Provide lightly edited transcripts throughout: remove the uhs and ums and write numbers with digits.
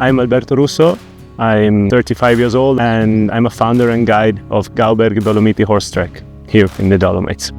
I'm Alberto Russo. I'm 35 years old and I'm a founder and guide of Gauberg Dolomiti Horse Trek here in the Dolomites.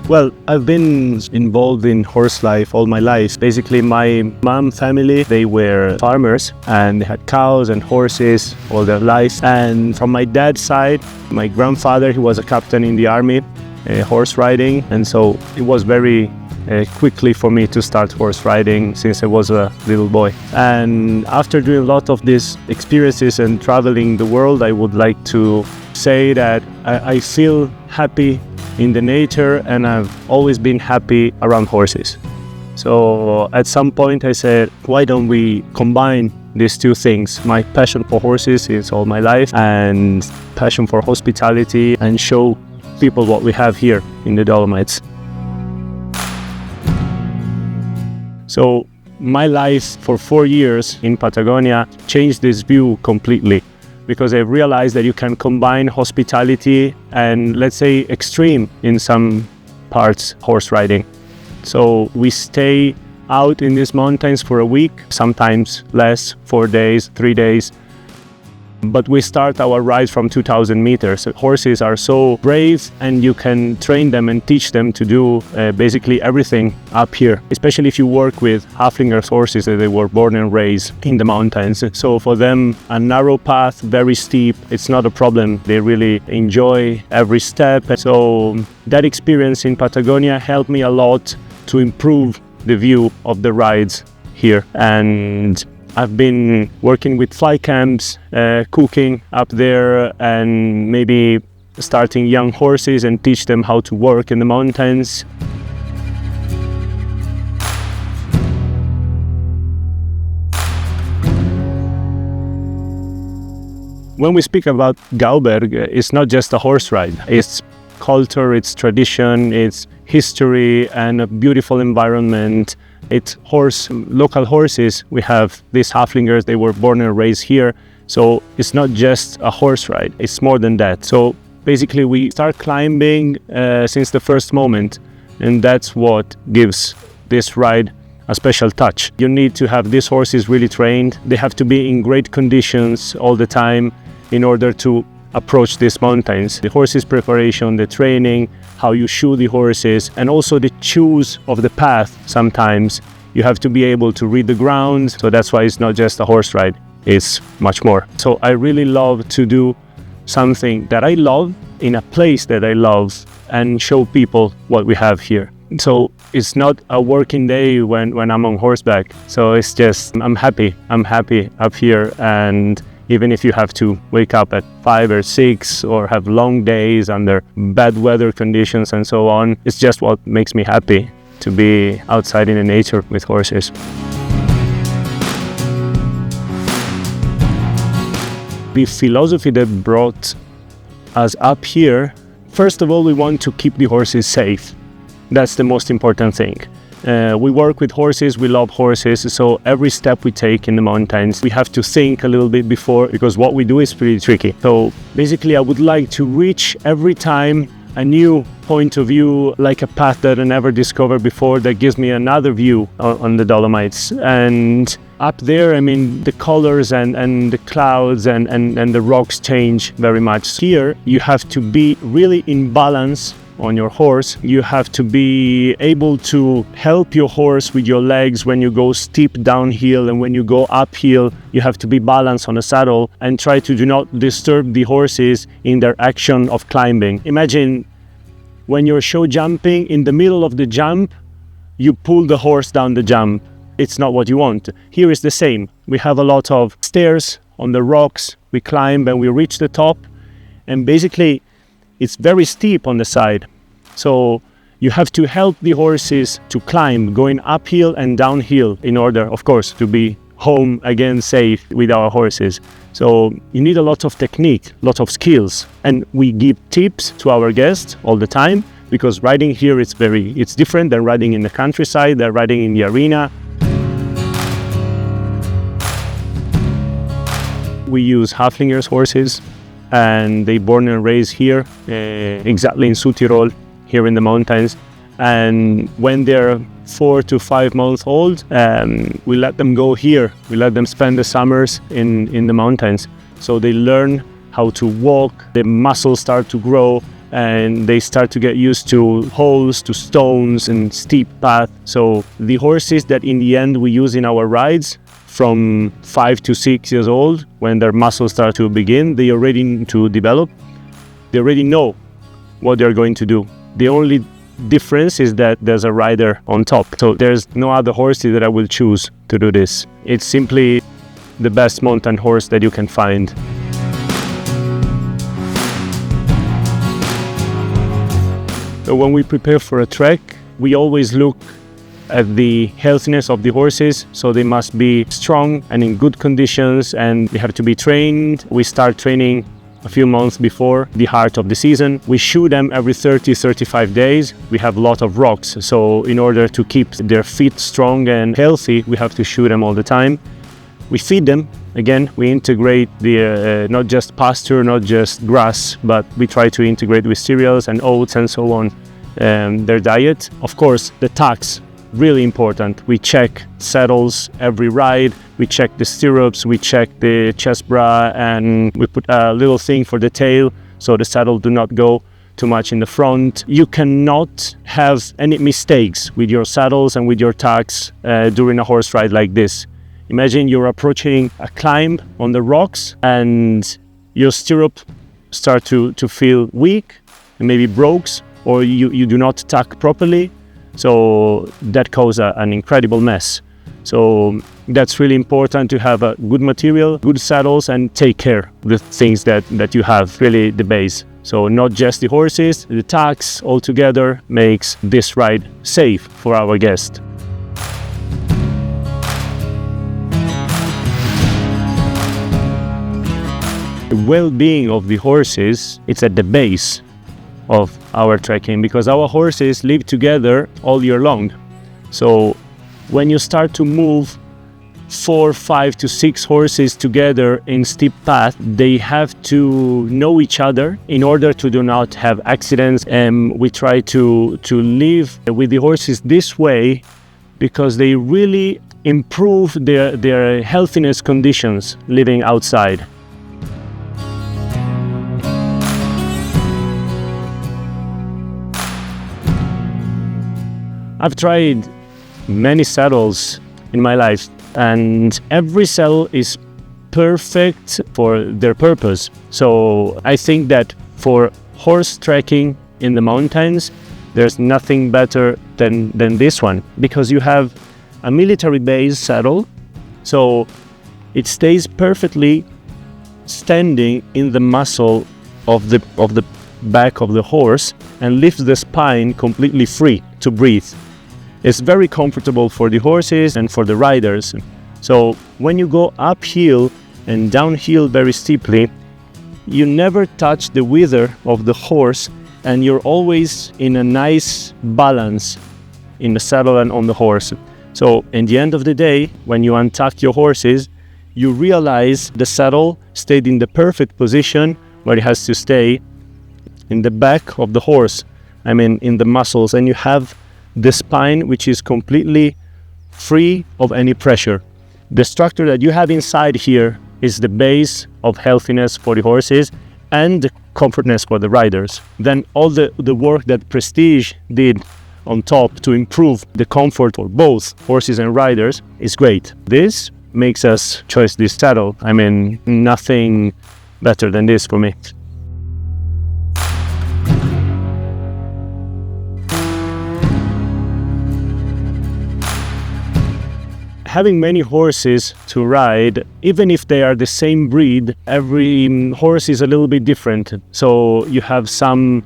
Well, I've been involved in horse life all my life. Basically, my mom family, they were farmers and they had cows and horses all their life. And from my dad's side, my grandfather, he was a captain in the army, horse riding. And so it was very quickly for me to start horse riding since I was a little boy. And after doing a lot of these experiences and traveling the world, I would like to say that I feel happy in the nature and I've always been happy around horses. So at some point I said, why don't we combine these two things? My passion for horses is all my life and passion for hospitality, and show people what we have here in the Dolomites. So my life for 4 years in Patagonia changed this view completely, because I realized that you can combine hospitality and, let's say, extreme in some parts horse riding. So we stay out in these mountains for a week, sometimes less, 4 days, 3 days. But we start our ride from 2,000 meters. Horses are so brave and you can train them and teach them to do basically everything up here, especially if you work with Haflinger's horses that they were born and raised in the mountains. So for them, a narrow path, very steep, it's not a problem. They really enjoy every step. So that experience in Patagonia helped me a lot to improve the view of the rides here. And I've been working with fly camps, cooking up there, and maybe starting young horses and teach them how to work in the mountains. When we speak about Gauberg, it's not just a horse ride. It's culture, it's tradition, it's history, and a beautiful environment. It's local horses. We have these Haflingers, they were born and raised here. So it's not just a horse ride, it's more than that. So basically we start climbing since the first moment, and that's what gives this ride a special touch. You need to have these horses really trained. They have to be in great conditions all the time in order to approach these mountains. The horses' preparation, the training, how you shoe the horses, and also the choose of the path. Sometimes you have to be able to read the ground. So that's why it's not just a horse ride, it's much more. So I really love to do something that I love in a place that I love and show people what we have here. So it's not a working day when I'm on horseback. So it's just, I'm happy up here. And even if you have to wake up at 5 or 6 or have long days under bad weather conditions and so on, it's just what makes me happy to be outside in the nature with horses. The philosophy that brought us up here, first of all, we want to keep the horses safe. That's the most important thing. We work with horses, we love horses, so every step we take in the mountains, we have to think a little bit before, because what we do is pretty tricky. So basically I would like to reach every time a new point of view, like a path that I never discovered before, that gives me another view on the Dolomites. And up there, I mean, the colors and the clouds and the rocks change very much. Here, you have to be really in balance on your horse. You have to be able to help your horse with your legs when you go steep downhill, and when you go uphill you have to be balanced on the saddle and try to do not disturb the horses in their action of climbing. Imagine when you're show jumping, in the middle of the jump you pull the horse down the jump. It's not what you want. Here is the same. We have a lot of stairs on the rocks, we climb and we reach the top, and basically it's very steep on the side. So you have to help the horses to climb, going uphill and downhill, in order, of course, to be home again safe with our horses. So you need a lot of technique, a lot of skills. And we give tips to our guests all the time, because riding here it's different than riding in the countryside, than riding in the arena. We use Haflinger's horses, and they born and raised here, exactly in Südtirol, here in the mountains. And when they're 4 to 5 months old, we let them go here. We let them spend the summers in the mountains. So they learn how to walk, the muscles start to grow, and they start to get used to holes, to stones and steep paths. So the horses that in the end we use in our rides, from 5 to 6 years old, when their muscles start to begin, they are ready to develop. They already know what they're going to do. The only difference is that there's a rider on top. So there's no other horses that I will choose to do this. It's simply the best mountain horse that you can find. So when we prepare for a trek, we always look at the healthiness of the horses. So they must be strong and in good conditions, and they have to be trained. We start training a few months before the heart of the season. We shoe them every 30-35 days. We have a lot of rocks, so in order to keep their feet strong and healthy, we have to shoe them all the time. We feed them. Again, we integrate the not just pasture, not just grass, but we try to integrate with cereals and oats and so on, their diet. Of course, the tacks, really important. We check saddles every ride, we check the stirrups, we check the chest bra, and we put a little thing for the tail so the saddle do not go too much in the front. You cannot have any mistakes with your saddles and with your tacks during a horse ride like this. Imagine you're approaching a climb on the rocks and your stirrup start to feel weak and maybe broke, or you do not tack properly. So that causes an incredible mess. So that's really important to have a good material, good saddles, and take care of the things that you have, really the base. So not just the horses, the tacks all together makes this ride safe for our guest. The well-being of the horses, it's at the base of our trekking, because our horses live together all year long. So when you start to move 4, 5 to 6 horses together in steep path, they have to know each other in order to do not have accidents. And we try to live with the horses this way because they really improve their healthiness conditions living outside. I've tried many saddles in my life, and every saddle is perfect for their purpose. So I think that for horse trekking in the mountains, there's nothing better than this one, because you have a military base saddle, so it stays perfectly standing in the muscle of the back of the horse and lifts the spine completely free to breathe. It's very comfortable for the horses and for the riders. So when you go uphill and downhill very steeply, you never touch the wither of the horse, and you're always in a nice balance in the saddle and on the horse. So in the end of the day, when you untuck your horses, you realize the saddle stayed in the perfect position where it has to stay, in the back of the horse, I mean in the muscles, and you have the spine which is completely free of any pressure. The structure that you have inside here is the base of healthiness for the horses and the comfortness for the riders. Then all the work that Prestige did on top to improve the comfort for both horses and riders is great. This makes us choose this saddle. I mean, nothing better than this for me. Having many horses to ride, even if they are the same breed, every horse is a little bit different. So you have some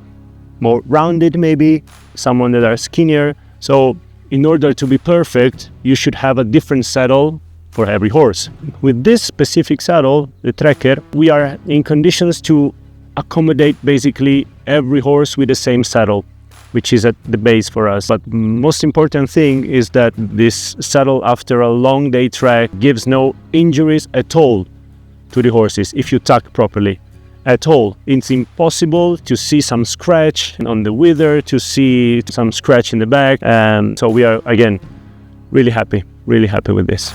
more rounded maybe, some that are skinnier. So in order to be perfect, you should have a different saddle for every horse. With this specific saddle, the Trekker, we are in conditions to accommodate basically every horse with the same saddle, which is at the base for us. But most important thing is that this saddle, after a long day trek, gives no injuries at all to the horses if you tuck properly. at all. It's impossible to see some scratch on the wither, to see some scratch in the back. So we are, again, really happy with this.